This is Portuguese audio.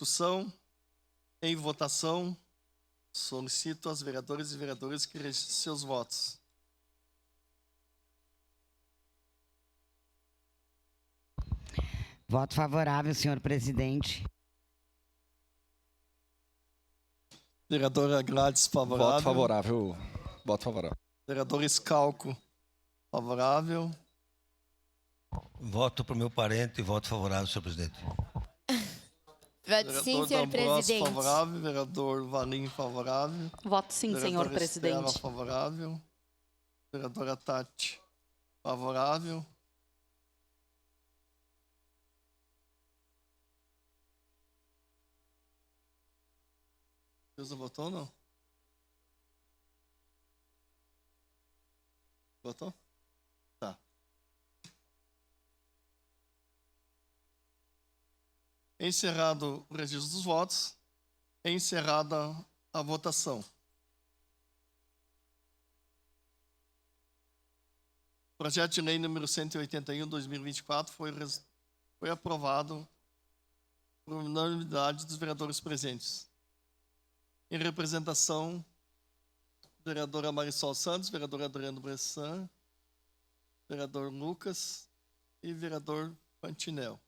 Discussão. Em votação, solicito aos vereadores e vereadoras que registrem seus votos. Voto favorável, senhor presidente. Vereadora Gladys, favorável. Voto favorável. Voto favorável. Vereador Scalco, favorável. Voto para o meu parente e voto favorável, senhor presidente. Voto sim, senhor presidente. Favorável. Vereador Valim, favorável. Voto sim, senhor presidente. Estela, favorável. Vereadora Tati, favorável. Você votou ou não? Votou? Tá. Encerrado o registro dos votos, é encerrada a votação. O projeto de lei número 181/2024 foi aprovado por unanimidade dos vereadores presentes. Em representação, vereadora Marisol Santos, vereador Adriano Bressan, vereador Lucas e vereador Fantinel.